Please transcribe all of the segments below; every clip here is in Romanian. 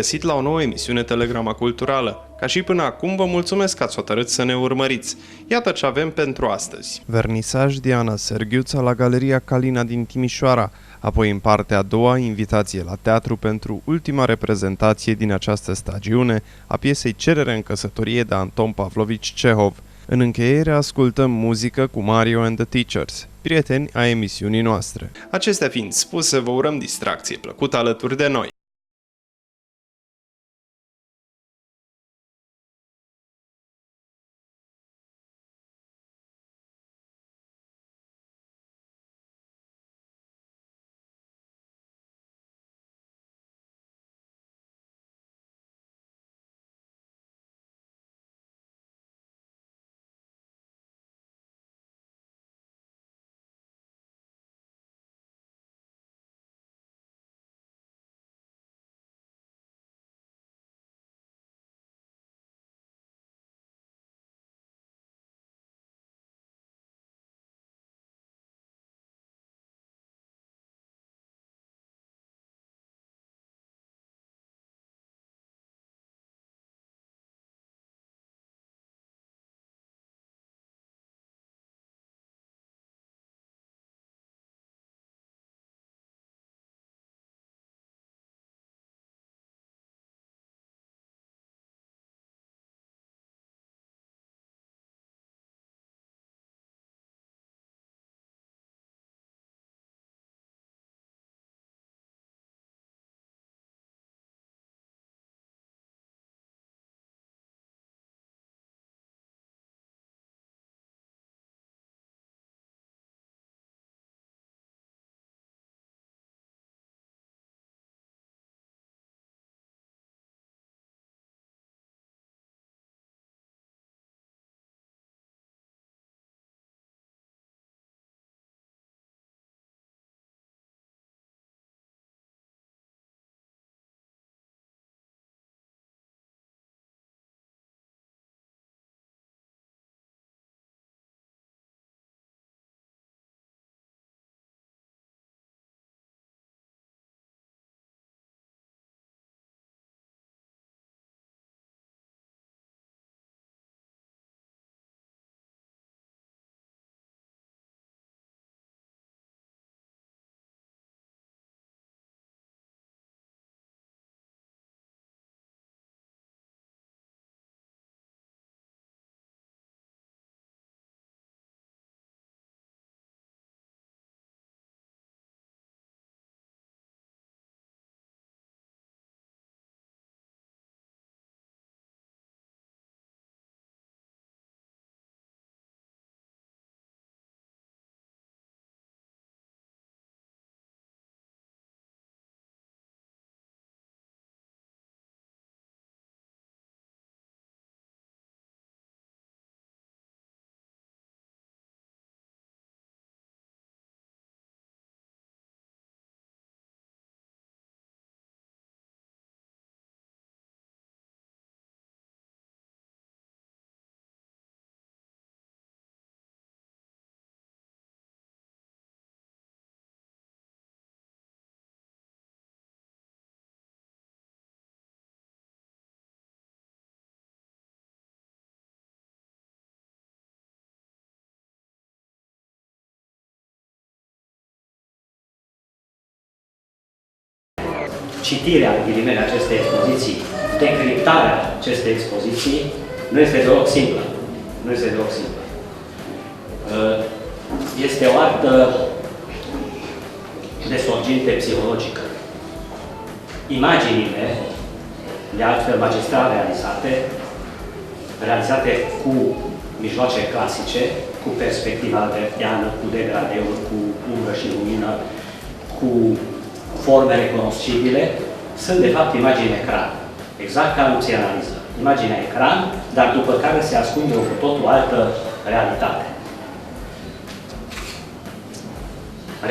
regăsit la o nouă emisiune Telegrama Culturală. Ca și până acum, vă mulțumesc că ați hotărât să ne urmăriți. Iată ce avem pentru astăzi. Vernisaj Diana Serghiuța la Galeria Calina din Timișoara, apoi în partea a doua invitație la teatru pentru ultima reprezentație din această stagiune a piesei Cerere în căsătorie de Anton Pavlovici Cehov. În încheiere ascultăm muzică cu Mario and the Teachers, prieteni ai emisiunii noastre. Acestea fiind spuse, vă urăm distracție plăcută alături de noi. Citirea, ghilimele, acestei expoziții, decriptarea acestei expoziții, nu este deloc simplă. Nu este deloc simplă. Este o artă de sorginte psihologică. Imaginile, de altfel magistral realizate cu mijloace clasice, cu perspectiva albertiană, cu degradeuri, cu umbră și lumină, cu forme recunoscibile, sunt de fapt imagini ecran. Exact ca în psianaliză. Imaginea ecran, dar după care se ascunde o cu totul altă realitate.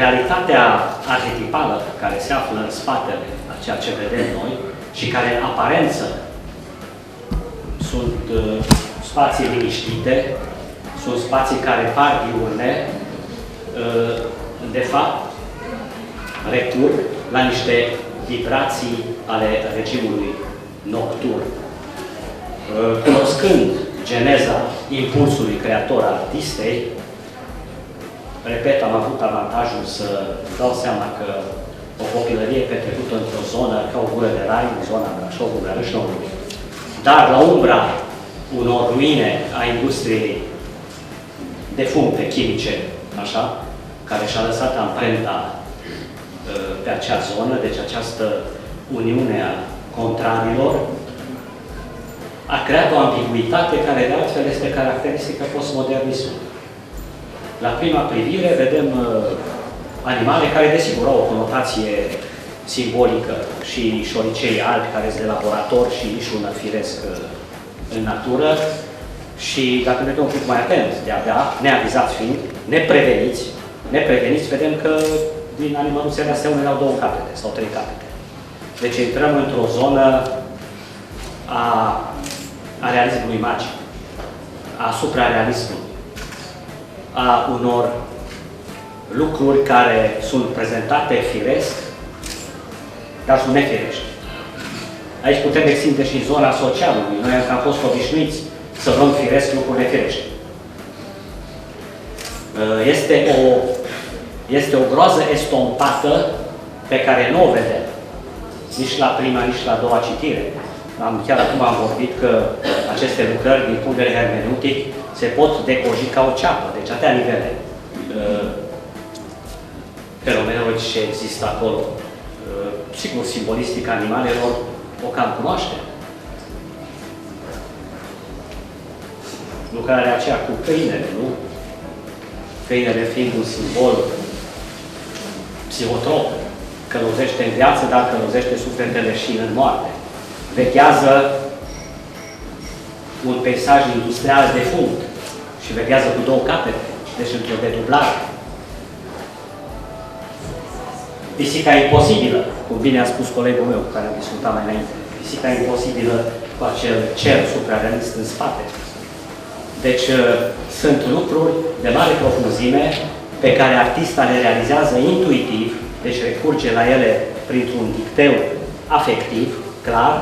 Realitatea arhetipală care se află în spatele a ceea ce vedem noi și care în aparență sunt spații liniștite, sunt spații care par diurne, de fapt recurg la niște vibrații ale regimului nocturn. Cunoscând geneza impulsului creator al artistei, repet, am avut avantajul să dau seama că o copilărie petrecută într-o zonă ca o gură de rai, în zona Brașovului, a Râșnului, dar la umbra unor ruine a industriei defuncte, chimice, așa, care și-a lăsat amprenta pe acea zonă, deci această uniune a contrarilor, a creat o ambiguitate care de altfel este caracteristică postmodernismului. La prima privire vedem animale care desigur au o conotație simbolică și șoricei albi care sunt de laborator și nici un firesc în natură și dacă ne dăm un pic mai atent, de-abia, neavizați fiind, nepreveniți, vedem că din animăluțele astea unele au 2 capete sau 3 capete. Deci intrăm într-o zonă a realismului magic, a suprarealismului, a unor lucruri care sunt prezentate firesc, dar sunt nefirești. Aici putem extinde și zona socialului. Noi am fost obișnuiți să luăm firesc lucruri nefirești. Este o groază estompată pe care nu o vedem nici la prima, nici la a doua citire. Chiar acum am vorbit că aceste lucrări, din punct de vedere hermeneutic, se pot decoji ca o ceapă, deci atâtea nivele fenomenologice există acolo. Sigur, simbolistica animalelor o cam cunoaștem. Lucrarea aceea cu câinele, nu? Câinele fiind un simbol psihotrop, călăuzește în viață, dar călăuzește sufletele și în moarte. Veghează un peisaj industrial defunct și veghează cu 2 capete, deci într-o dedublare. Pisica imposibilă, cum bine a spus colegul meu cu care am discutat mai înainte. Pisica imposibilă cu acel cer suprarealist în spate. Deci sunt lucruri de mare profunzime pe care artista le realizează intuitiv, deci recurge la ele printr-un dicteu afectiv, clar.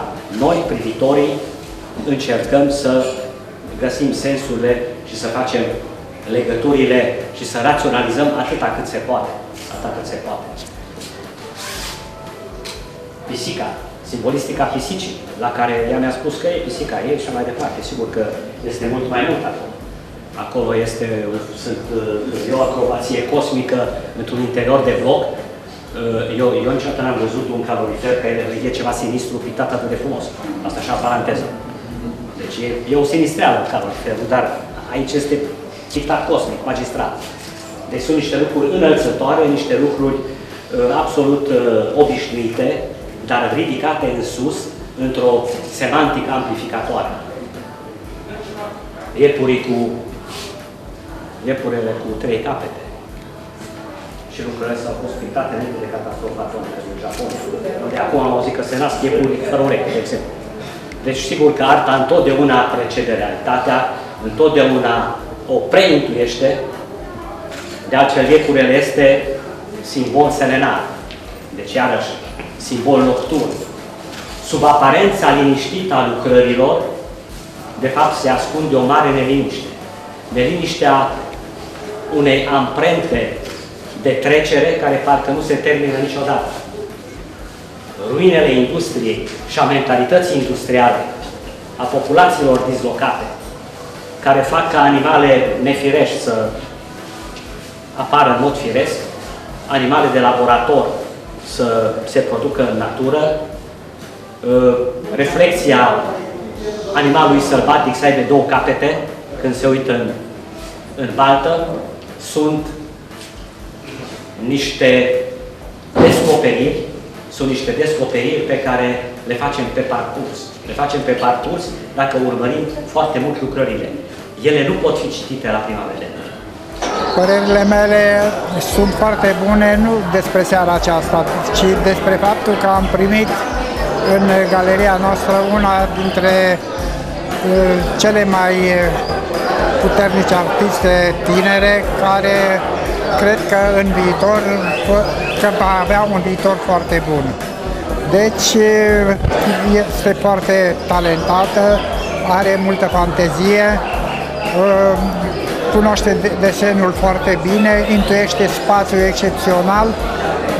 Noi, privitorii, încercăm să găsim sensurile și să facem legăturile și să raționalizăm atâta cât se poate. Atâta cât se poate. Pisica, simbolistica pisicii, la care ea mi-a spus că e pisica ei și mai departe. Sigur că este mult mai mult acolo. Acolo e o acrobație cosmică într-un interior de bloc. Eu niciodată n-am văzut un calorifer care e ceva sinistru pictat atât de frumos. Asta așa, paranteză. Deci e o sinistreală caloriferul, dar aici este pictat cosmic, magistral. Deci sunt niște lucruri înălțătoare, niște lucruri absolut obișnuite, dar ridicate în sus, într-o semantică amplificatoare. Iepurele cu 3 capete. Și lucrurile s-au fost pictate înainte de catastrofa atomică din Japonia, unde acum am auzit că se nasc iepuri fără urechi, de exemplu. Deci sigur că arta întotdeauna precede realitatea, întotdeauna o preintuiește. De altfel, iepurele este simbol selenar. Deci, iarăși, simbol nocturn. Sub aparența liniștită a lucrărilor, de fapt, se ascunde o mare neliniște. Neliniștea unei amprente de trecere care parcă nu se termină niciodată. Ruinele industriei și a mentalității industriale, a populațiilor dislocate, care fac ca animale nefirești să apară în mod firesc, animale de laborator să se producă în natură, reflexia animalului sălbatic să aibă 2 capete când se uită în baltă, sunt niște descoperiri pe care le facem pe parcurs. Le facem pe parcurs dacă urmărim foarte mult lucrările. Ele nu pot fi citite la prima vedere. Părerile mele sunt foarte bune, nu despre seara aceasta, ci despre faptul că am primit în galeria noastră una dintre cele mai puternice artiste tinere, care cred că în viitor va avea un viitor foarte bun. Deci este foarte talentată, are multă fantezie, cunoaște desenul foarte bine, intuiește spațiul excepțional,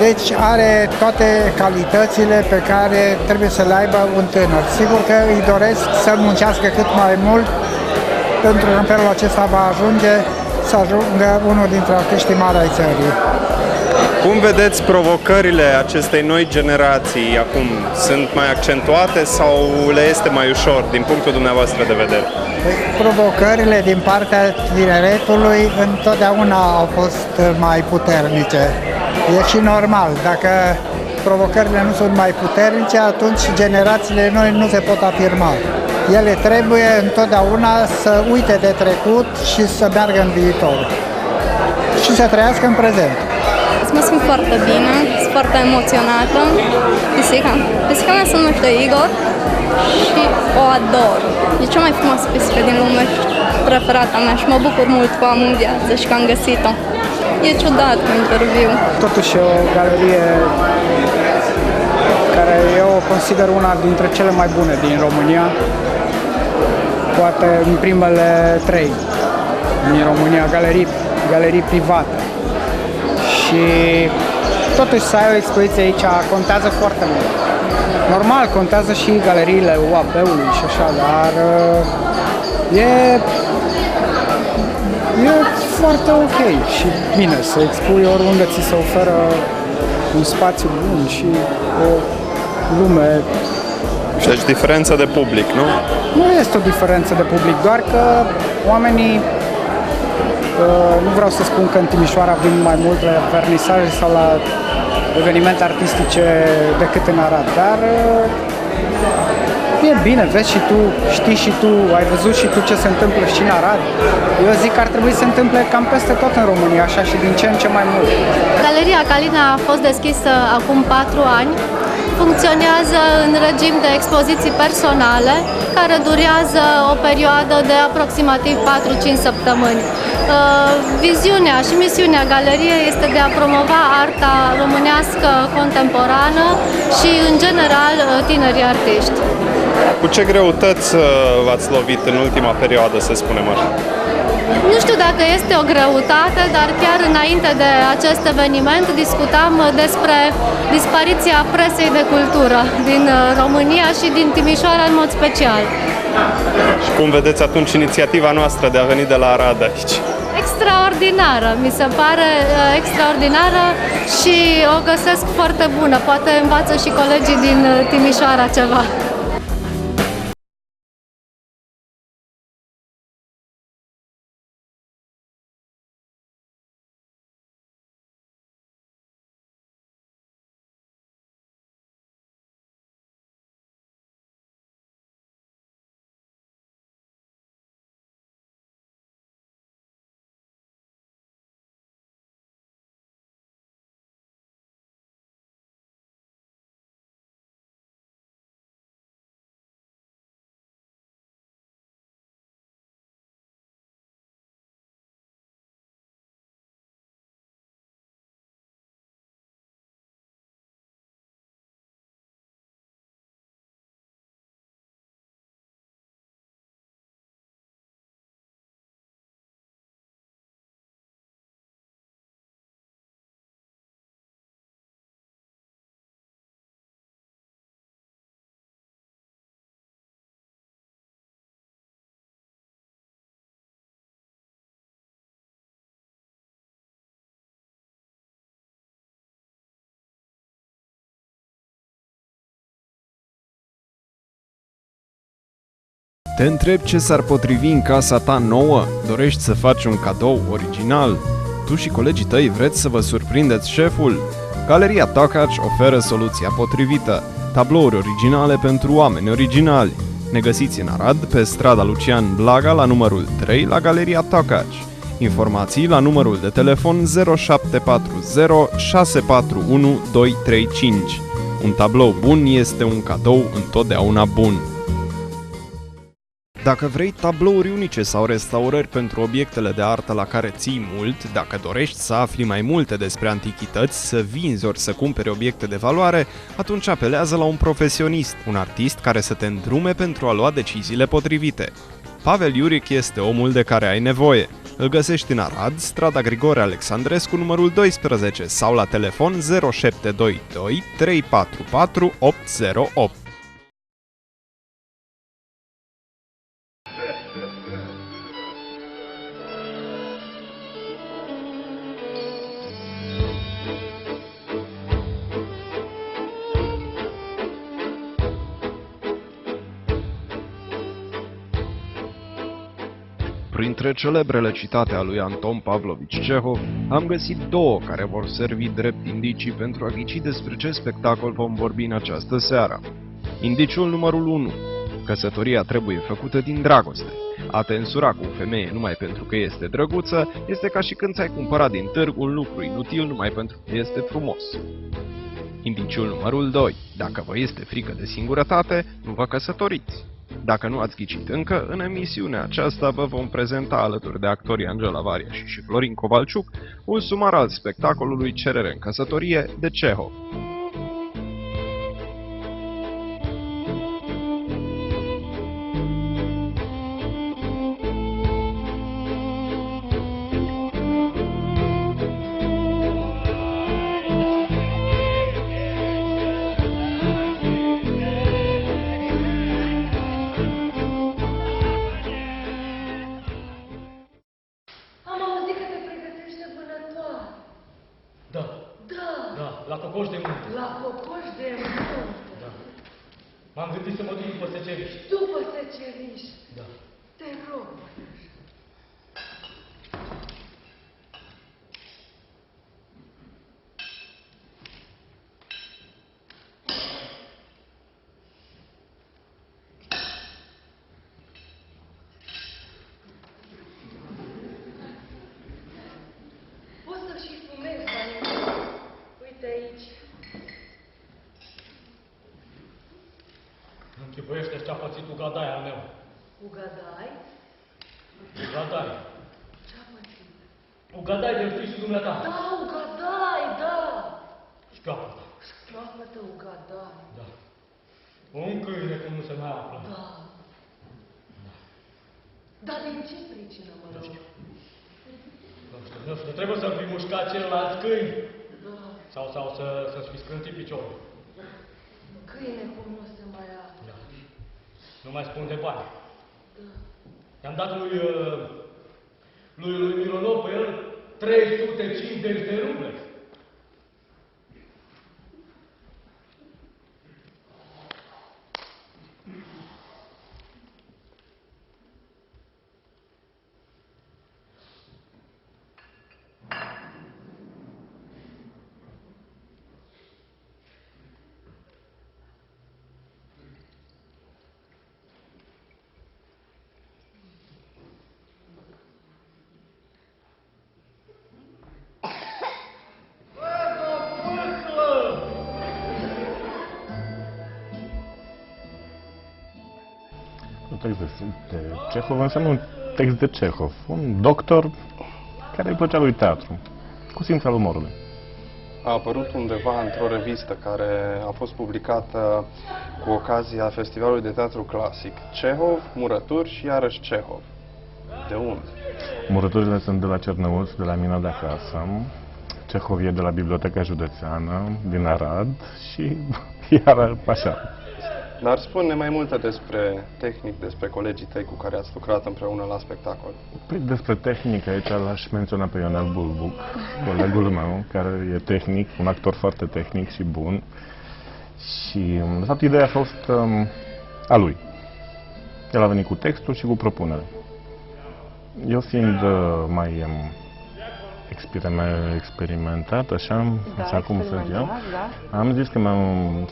deci are toate calitățile pe care trebuie să le aibă un tânăr. Sigur că îi doresc să muncească cât mai mult, pentru că în felul acesta va ajunge să ajungă unul dintre artiștii mari ai țării. Cum vedeți provocările acestei noi generații acum? Sunt mai accentuate sau le este mai ușor din punctul dumneavoastră de vedere? Provocările din partea tineretului întotdeauna au fost mai puternice. E și normal, dacă provocările nu sunt mai puternice, atunci generațiile noi nu se pot afirma. Ele trebuie întotdeauna să uite de trecut și să meargă în viitor și să trăiască în prezent. Mă simt foarte bine, sunt foarte emoționată. Pisica mea se numește Igor și o ador. E cea mai frumoasă pisică din lume și preferata mea și mă bucur mult că o am în viață și că am găsit-o. E ciudat cu interviu. Totuși e o galerie care eu o consider una dintre cele mai bune din România, poate în primele 3 din România, galerii private. Și totuși să ai o expoziție aici contează foarte mult. Normal, contează și galeriile UAP-ului și așa, dar e foarte ok și bine să expui oriunde ți se oferă un spațiu bun și o lume. Deci diferență de public, nu? Nu este o diferență de public, doar că oamenii, nu vreau să spun că în Timișoara vin mai mult la vernisaje sau la evenimente artistice decât în Arad, dar e bine, vezi și tu, știi și tu, ai văzut și tu ce se întâmplă și în Arad. Eu zic că ar trebui să se întâmple cam peste tot în România, așa, și din ce în ce mai mult. Galeria Calina a fost deschisă acum 4 ani. Funcționează în regim de expoziții personale, care durează o perioadă de aproximativ 4-5 săptămâni. Viziunea și misiunea galeriei este de a promova arta românească contemporană și, în general, tinerii artiști. Cu ce greutăți v-ați lovit în ultima perioadă, să spunem așa? Nu știu dacă este o greutate, dar chiar înainte de acest eveniment discutam despre dispariția presei de cultură din România și din Timișoara în mod special. Și cum vedeți atunci inițiativa noastră de a veni de la Arad aici? Extraordinară, mi se pare extraordinară și o găsesc foarte bună. Poate învață și colegii din Timișoara ceva. Te întreb ce s-ar potrivi în casa ta nouă? Dorești să faci un cadou original? Tu și colegii tăi vreți să vă surprindeți șeful? Galeria Tocaci oferă soluția potrivită. Tablouri originale pentru oameni originali. Ne găsiți în Arad, pe strada Lucian Blaga, la numărul 3, la Galeria Tocaci. Informații la numărul de telefon 0740 641 235. Un tablou bun este un cadou întotdeauna bun. Dacă vrei tablouri unice sau restaurări pentru obiectele de artă la care ții mult, dacă dorești să afli mai multe despre antichități, să vinzi ori să cumperi obiecte de valoare, atunci apelează la un profesionist, un artist care să te îndrume pentru a lua deciziile potrivite. Pavel Iuric este omul de care ai nevoie. Îl găsești în Arad, strada Grigore Alexandrescu, numărul 12 sau la telefon 0722 344 808. Printre celebrele citate a lui Anton Pavlovici Cehov, am găsit două care vor servi drept indicii pentru a ghici despre ce spectacol vom vorbi în această seară. Indiciul numărul 1. Căsătoria trebuie făcută din dragoste. A te însura cu o femeie numai pentru că este drăguță este ca și când ți-ai cumpărat din târg un lucru inutil numai pentru că este frumos. Indiciul numărul 2. Dacă vă este frică de singurătate, nu vă căsătoriți. Dacă nu ați ghicit încă, în emisiunea aceasta vă vom prezenta alături de actorii Angela Variaș și Florin Covalciuc un sumar al spectacolului Cerere în căsătorie de Cehov. La cocoș de munte. La cocoș de munte. Da. M-am gândit să mă duc după seceriș. După seceriș. Da. Te rog. Poți să și fumezi, Vania. Uite aici. Nu închipuiește ce-a pățit Ugadai al meu. Ugadai? Ugadai. Ce-a pățit? Ugadai de știi și dumneata. Da, Ugadai, da! Șchioapă. Șchioapă-te, Ugadai. Da. Un câine cum nu se mai află. Da. Dar din ce pricină, mă rog? Nu știu, trebuie să-mi fi mușcat celălalt câini. Da. Sau să-ți fi scrântit piciorul. Câine cum nu se mai află. Da. Nu mai spun de bani. Da. I-am dat lui Mironov pe el 350 de ruble. Text de Cehov înseamnă un text de Cehov, un doctor care îi plăcea lui teatru, cu simț al umorului. A apărut undeva într-o revistă care a fost publicată cu ocazia Festivalului de Teatru Clasic. Cehov, murături și iarăși Cehov. De unde? Murăturile sunt de la Cernăuț, de la mina de acasă. Cehov e de la Biblioteca Județeană, din Arad și iar așa. Dar spune mai multe despre tehnic, despre colegii tăi cu care ați lucrat împreună la spectacol. Păi despre tehnică aici l-aș menționa pe Ionel Bulbuc, colegul meu, care e tehnic, un actor foarte tehnic și bun. Și, de fapt, ideea a fost a lui. El a venit cu textul și cu propunere. Eu fiind mai experimentat, așa cum sunt eu, am zis că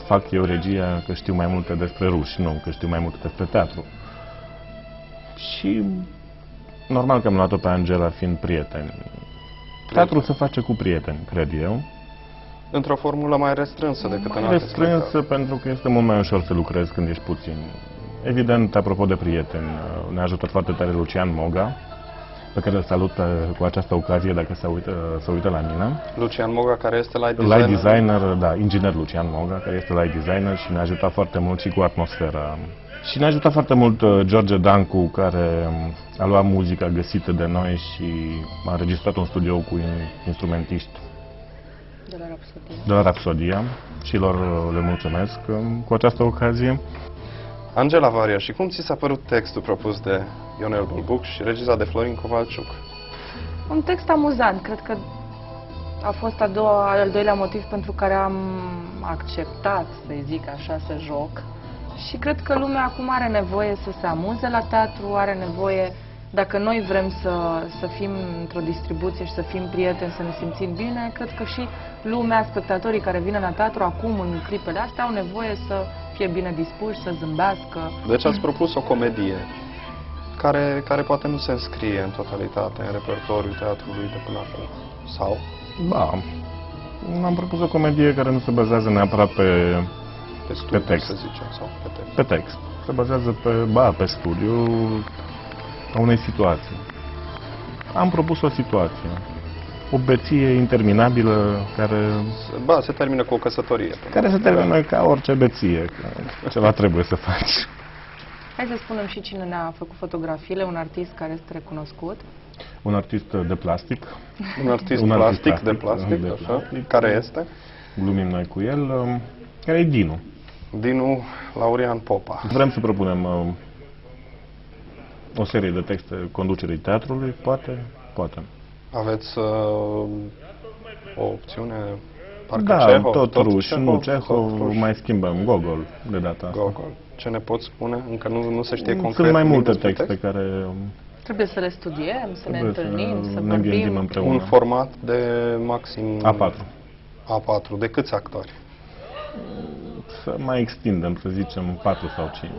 fac eu regia, că știu mai multe despre ruși, nu, că știu mai multe despre teatru. Și normal că am luat-o pe Angela fiind prieteni. Teatrul se face cu prieteni, cred eu. Într-o formulă mai restrânsă decât în alte restrânsă pentru că este mult mai ușor să lucrezi când ești puțin. Evident, apropo de prieteni, ne-a ajutat foarte tare Lucian Moga, pe care îl salut cu această ocazie dacă se uită la mine. Lucian Moga, care este light designer. Light designer, da, inginer Lucian Moga, care este light designer și ne-a ajutat foarte mult și cu atmosfera. Și ne-a ajutat foarte mult George Dancu, care a luat muzica găsită de noi și a înregistrat un studio cu instrumentiști de la Rapsodia și lor le mulțumesc cu această ocazie. Angela Varia, și cum ți s-a părut textul propus de Ionel Bulbuc și regizat de Florin Covalciuc? Un text amuzant, cred că a fost al doilea motiv pentru care am acceptat, să zic așa, să joc. Și cred că lumea acum are nevoie să se amuze la teatru, are nevoie, dacă noi vrem să fim într-o distribuție și să fim prieteni, să ne simțim bine, cred că și lumea, spectatorii care vin la teatru acum, în clipele astea, au nevoie să fie bine dispuși, să zâmbească. Deci ați propus o comedie care poate nu se înscrie în totalitate în repertoriul teatrului de până acum, sau? Da, am propus o comedie care nu se bazează neapărat pe text, să zicem, sau pe text. Pe text. Se bazează pe studiu a unei situații. Am propus o situație. O beție interminabilă care... se termină cu o căsătorie. Care se termină ca orice beție. Ceva trebuie să faci. Hai să spunem și cine ne-a făcut fotografiile, un artist care este recunoscut. Un artist de plastic. Un artist plastic, de plastic, care este? Glumim noi cu el, care e Dinu. Dinu Laurian Popa. Vrem să propunem o serie de texte conducerii teatrului, poate. Aveți o opțiune? Parcă Da, Cehov, tot ruși, nu Cehov, mai schimbăm Gogol de data asta. Gogol. Ce ne poți spune? Încă nu se știe concret. Sunt mai multe despre texte care... Trebuie să le studiem, să ne Trebuie întâlnim, să ne gândim vorbim. împreună. Un format de maxim... A4. A4. De câți actori? Să mai extindem, să zicem 4 sau 5.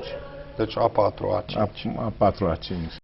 Deci A4, A5. A4, A5.